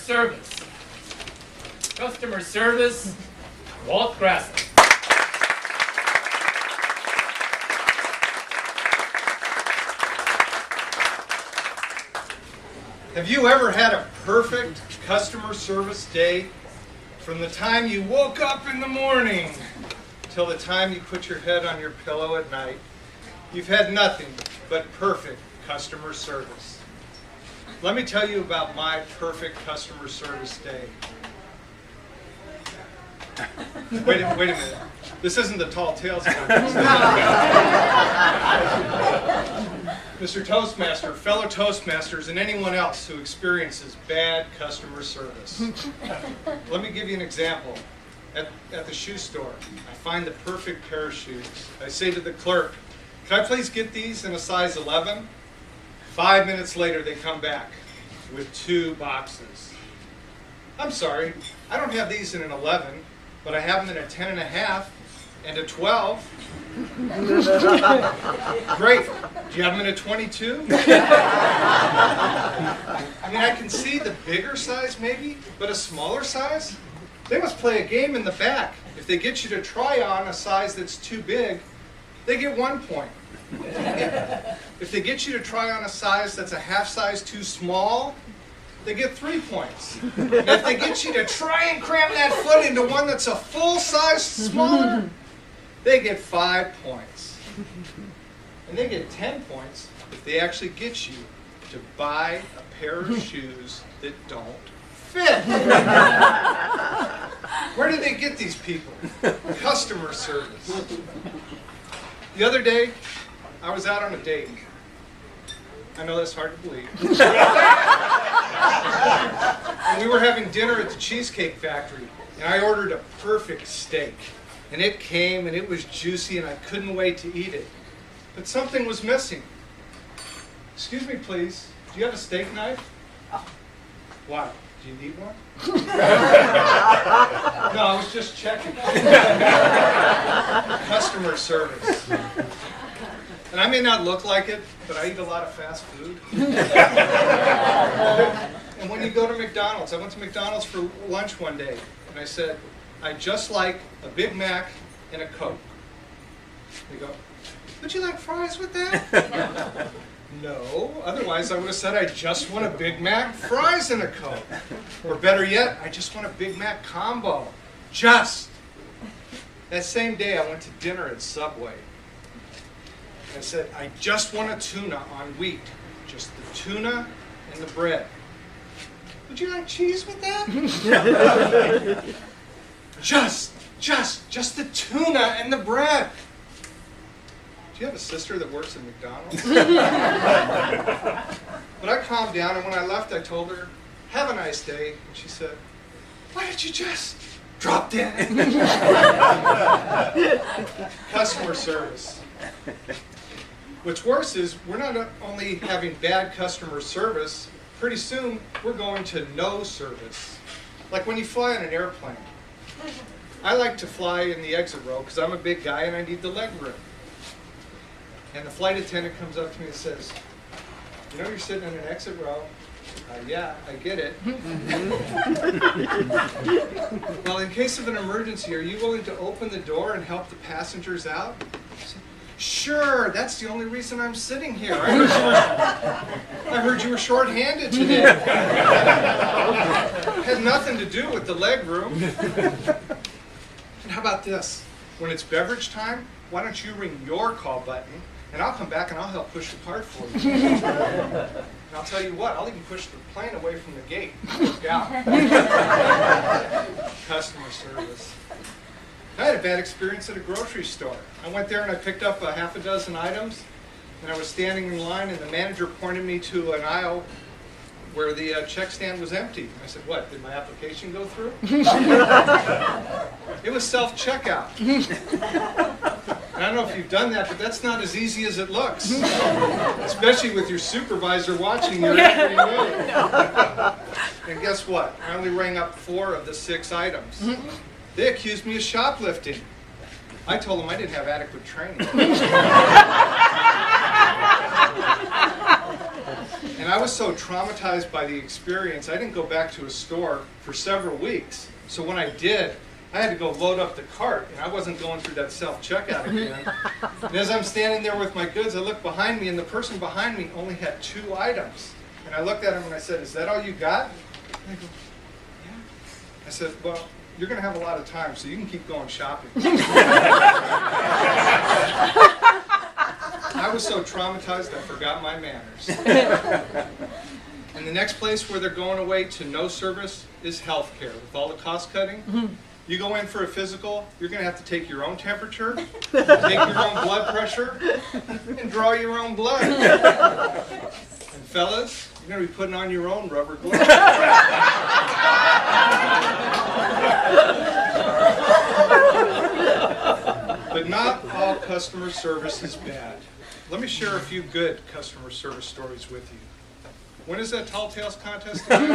service. Customer service, Walt Grassler. Have you ever had a perfect customer service day? From the time you woke up in the morning till the time you put your head on your pillow at night, you've had nothing but perfect customer service. Let me tell you about my perfect customer service day. Wait a minute. This isn't the Tall Tales Contest. Mr. Toastmaster, fellow Toastmasters, and anyone else who experiences bad customer service. Let me give you an example. At the shoe store, I find the perfect pair of shoes. I say to the clerk, "Can I please get these in a size 11? 5 minutes later, they come back with 2 boxes. "I'm sorry, I don't have these in an 11, but I have them in a 10.5 and a 12. "Great. Do you have them in a 22? I mean, I can see the bigger size maybe, but a smaller size? They must play a game in the back. If they get you to try on a size that's too big, they get 1 point. If they get you to try on a size that's a half size too small, they get 3 points. And if they get you to try and cram that foot into one that's a full size smaller, they get 5 points. And they get 10 points if they actually get you to buy a pair of shoes that don't fit. Where do they get these people? Customer service. The other day, I was out on a date. I know that's hard to believe. And we were having dinner at the Cheesecake Factory, and I ordered a perfect steak. And it came, and it was juicy, and I couldn't wait to eat it. But something was missing. "Excuse me, please. Do you have a steak knife?" "Why? Do you need one?" "No, I was just checking." Customer service. And I may not look like it, but I eat a lot of fast food. And when you go to McDonald's, I went to McDonald's for lunch one day, and I said, "I'd just like a Big Mac and a Coke." They go, "Would you like fries with that?" "No, otherwise I would have said I just want a Big Mac, fries, and a Coke. Or better yet, I just want a Big Mac combo. Just." That same day I went to dinner at Subway. I said, "I just want a tuna on wheat. Just the tuna and the bread. Would you like cheese with that?" Just the tuna and the bread." Do you have a sister that works at McDonald's? But I calmed down, and when I left, I told her, "Have a nice day." And she said, "Why did you just drop dead?" Customer service. What's worse is we're not only having bad customer service, pretty soon we're going to no service. Like when you fly on an airplane. I like to fly in the exit row because I'm a big guy and I need the leg room. And the flight attendant comes up to me and says, "You know you're sitting in an exit row?" "Yeah, I get it." "Well, in case of an emergency, are you willing to open the door and help the passengers out?" I said, "Sure, that's the only reason I'm sitting here. I heard you were short-handed today." Had nothing to do with the leg room. And how about this? When it's beverage time, why don't you ring your call button, and I'll come back and I'll help push the cart for you. And I'll tell you what, I'll even push the plane away from the gate. Work out. Customer service. I had a bad experience at a grocery store. I went there and I picked up a half a dozen items, and I was standing in line, and the manager pointed me to an aisle where the check stand was empty. I said, "What, did my application go through?" It was self-checkout. And I don't know if you've done that, but that's not as easy as it looks. Especially with your supervisor watching you every move. And guess what? I only rang up 4 of the 6 items. They accused me of shoplifting. I told them I didn't have adequate training. And I was so traumatized by the experience, I didn't go back to a store for several weeks. So when I did, I had to go load up the cart, and I wasn't going through that self-checkout again. And as I'm standing there with my goods, I look behind me, and the person behind me only had 2 items. And I looked at him and I said, "Is that all you got?" And they go, "Yeah." I said, "Well, you're going to have a lot of time, so you can keep going shopping." I was so traumatized, I forgot my manners. And the next place where they're going away to no service is healthcare. With all the cost cutting, you go in for a physical, you're going to have to take your own temperature, take your own blood pressure, and draw your own blood. And fellas, you're going to be putting on your own rubber gloves. But not all customer service is bad. Let me share a few good customer service stories with you. When is that Tall Tales contest again?